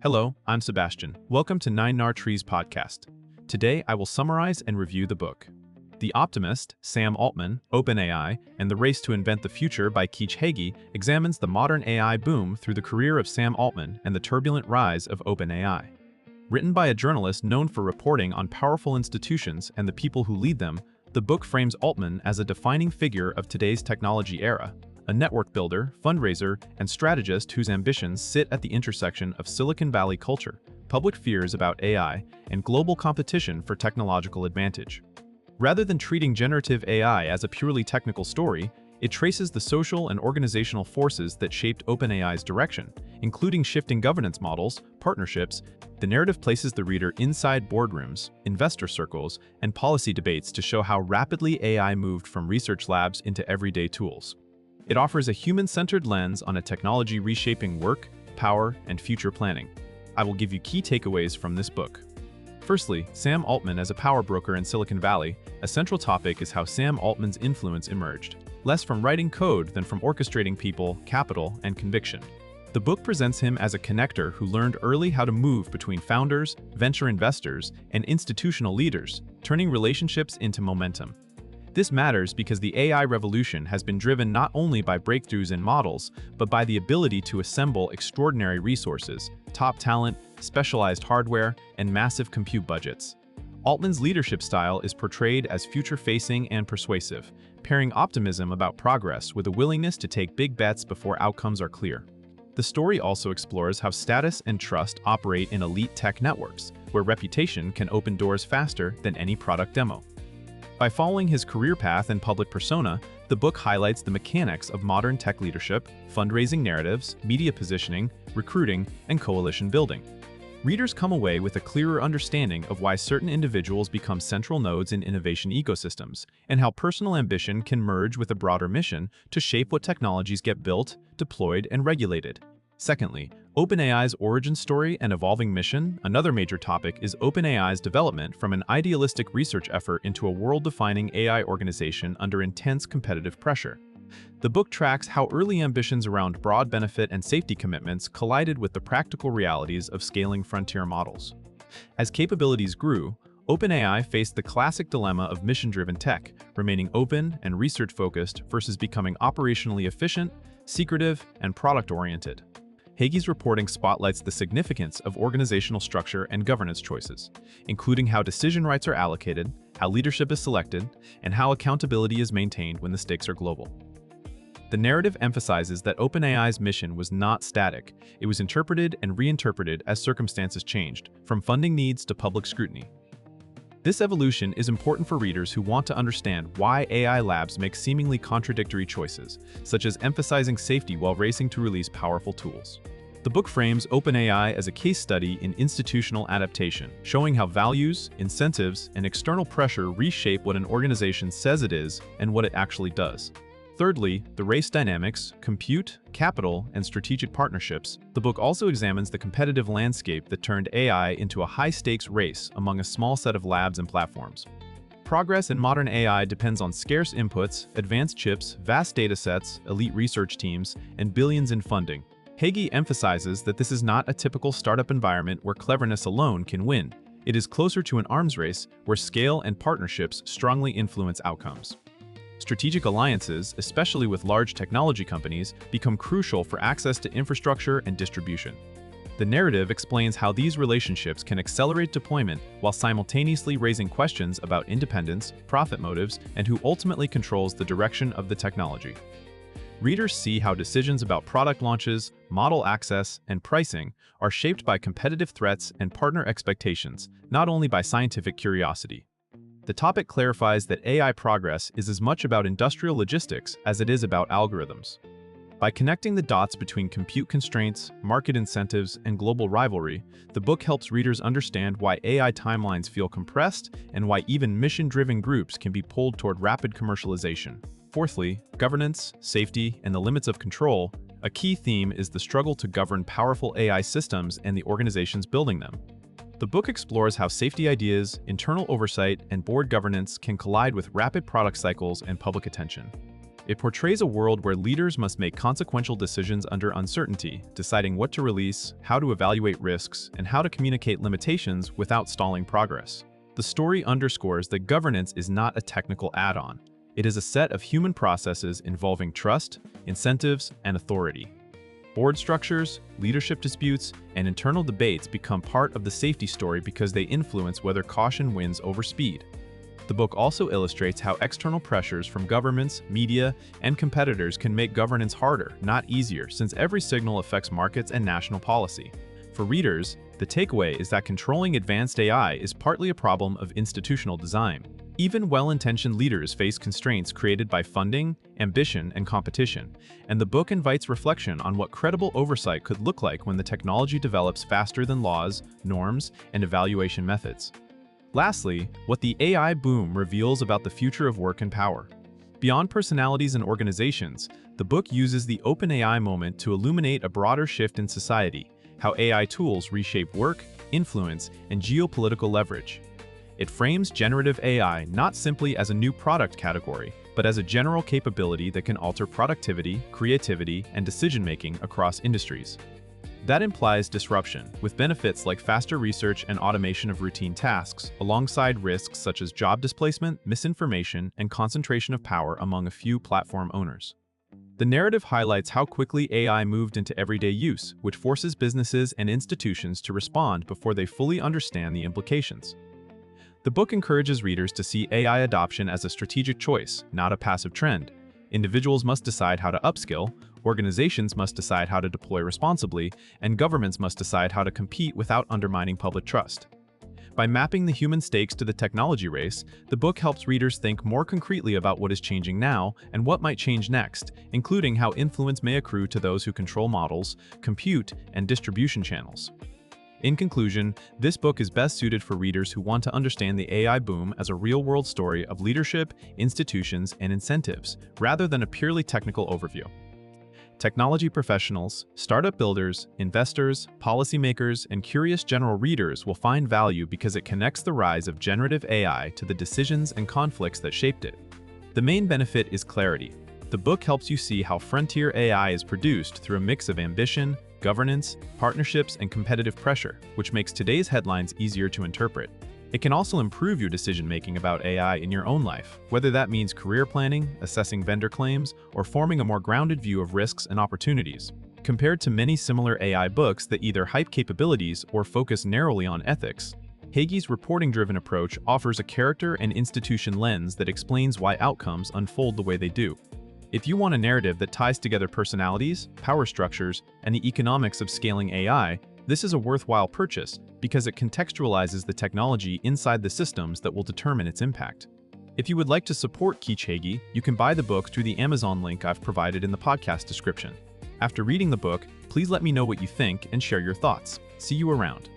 Hello, I'm Sebastian. Welcome to Nine Nar Trees podcast. Today, I will summarize and review the book. The Optimist, Sam Altman, OpenAI, and the Race to Invent the Future by Keach Hagey examines the modern AI boom through the career of Sam Altman and the turbulent rise of OpenAI. Written by a journalist known for reporting on powerful institutions and the people who lead them, the book frames Altman as a defining figure of today's technology era, a network builder, fundraiser, and strategist whose ambitions sit at the intersection of Silicon Valley culture, public fears about AI, and global competition for technological advantage. Rather than treating generative AI as a purely technical story, it traces the social and organizational forces that shaped OpenAI's direction, including shifting governance models, partnerships. The narrative places the reader inside boardrooms, investor circles, and policy debates to show how rapidly AI moved from research labs into everyday tools. It offers a human-centered lens on a technology reshaping work, power, and future planning. I will give you key takeaways from this book. Firstly, Sam Altman as a power broker in Silicon Valley. A central topic is how Sam Altman's influence emerged, less from writing code than from orchestrating people, capital, and conviction. The book presents him as a connector who learned early how to move between founders, venture investors, and institutional leaders, turning relationships into momentum. This matters because the AI revolution has been driven not only by breakthroughs in models, but by the ability to assemble extraordinary resources, top talent, specialized hardware, and massive compute budgets. Altman's leadership style is portrayed as future-facing and persuasive, pairing optimism about progress with a willingness to take big bets before outcomes are clear. The story also explores how status and trust operate in elite tech networks, where reputation can open doors faster than any product demo. By following his career path and public persona, the book highlights the mechanics of modern tech leadership, fundraising narratives, media positioning, recruiting, and coalition building. Readers come away with a clearer understanding of why certain individuals become central nodes in innovation ecosystems, and how personal ambition can merge with a broader mission to shape what technologies get built, deployed, and regulated. Secondly, OpenAI's origin story and evolving mission. Another major topic is OpenAI's development from an idealistic research effort into a world-defining AI organization under intense competitive pressure. The book tracks how early ambitions around broad benefit and safety commitments collided with the practical realities of scaling frontier models. As capabilities grew, OpenAI faced the classic dilemma of mission-driven tech, remaining open and research-focused versus becoming operationally efficient, secretive, and product-oriented. Hagey's reporting spotlights the significance of organizational structure and governance choices, including how decision rights are allocated, how leadership is selected, and how accountability is maintained when the stakes are global. The narrative emphasizes that OpenAI's mission was not static. It was interpreted and reinterpreted as circumstances changed, from funding needs to public scrutiny. This evolution is important for readers who want to understand why AI labs make seemingly contradictory choices, such as emphasizing safety while racing to release powerful tools. The book frames OpenAI as a case study in institutional adaptation, showing how values, incentives, and external pressure reshape what an organization says it is and what it actually does. Thirdly, the race dynamics, compute, capital, and strategic partnerships. The book also examines the competitive landscape that turned AI into a high-stakes race among a small set of labs and platforms. Progress in modern AI depends on scarce inputs, advanced chips, vast datasets, elite research teams, and billions in funding. Hagey emphasizes that this is not a typical startup environment where cleverness alone can win. It is closer to an arms race where scale and partnerships strongly influence outcomes. Strategic alliances, especially with large technology companies, become crucial for access to infrastructure and distribution. The narrative explains how these relationships can accelerate deployment while simultaneously raising questions about independence, profit motives, and who ultimately controls the direction of the technology. Readers see how decisions about product launches, model access, and pricing are shaped by competitive threats and partner expectations, not only by scientific curiosity. The topic clarifies that AI progress is as much about industrial logistics as it is about algorithms. By connecting the dots between compute constraints, market incentives, and global rivalry, the book helps readers understand why AI timelines feel compressed and why even mission-driven groups can be pulled toward rapid commercialization. Fourthly, governance, safety, and the limits of control. A key theme is the struggle to govern powerful AI systems and the organizations building them. The book explores how safety ideas, internal oversight, and board governance can collide with rapid product cycles and public attention. It portrays a world where leaders must make consequential decisions under uncertainty, deciding what to release, how to evaluate risks, and how to communicate limitations without stalling progress. The story underscores that governance is not a technical add-on. It is a set of human processes involving trust, incentives, and authority. Board structures, leadership disputes, and internal debates become part of the safety story because they influence whether caution wins over speed. The book also illustrates how external pressures from governments, media, and competitors can make governance harder, not easier, since every signal affects markets and national policy. For readers, the takeaway is that controlling advanced AI is partly a problem of institutional design. Even well-intentioned leaders face constraints created by funding, ambition, and competition, and the book invites reflection on what credible oversight could look like when the technology develops faster than laws, norms, and evaluation methods. Lastly, what the AI boom reveals about the future of work and power. Beyond personalities and organizations, the book uses the OpenAI moment to illuminate a broader shift in society, how AI tools reshape work, influence, and geopolitical leverage. It frames generative AI not simply as a new product category, but as a general capability that can alter productivity, creativity, and decision-making across industries. That implies disruption, with benefits like faster research and automation of routine tasks, alongside risks such as job displacement, misinformation, and concentration of power among a few platform owners. The narrative highlights how quickly AI moved into everyday use, which forces businesses and institutions to respond before they fully understand the implications. The book encourages readers to see AI adoption as a strategic choice, not a passive trend. Individuals must decide how to upskill, organizations must decide how to deploy responsibly, and governments must decide how to compete without undermining public trust. By mapping the human stakes to the technology race, the book helps readers think more concretely about what is changing now and what might change next, including how influence may accrue to those who control models, compute, and distribution channels. In conclusion, this book is best suited for readers who want to understand the AI boom as a real-world story of leadership, institutions, and incentives, rather than a purely technical overview. Technology professionals, startup builders, investors, policymakers, and curious general readers will find value because it connects the rise of generative AI to the decisions and conflicts that shaped it. The main benefit is clarity. The book helps you see how frontier AI is produced through a mix of ambition, governance, partnerships, and competitive pressure, which makes today's headlines easier to interpret. It can also improve your decision-making about AI in your own life, whether that means career planning, assessing vendor claims, or forming a more grounded view of risks and opportunities. Compared to many similar AI books that either hype capabilities or focus narrowly on ethics, Hagey's reporting-driven approach offers a character and institution lens that explains why outcomes unfold the way they do. If you want a narrative that ties together personalities, power structures, and the economics of scaling AI, this is a worthwhile purchase because it contextualizes the technology inside the systems that will determine its impact. If you would like to support Keach Hagey, you can buy the book through the Amazon link I've provided in the podcast description. After reading the book, please let me know what you think and share your thoughts. See you around.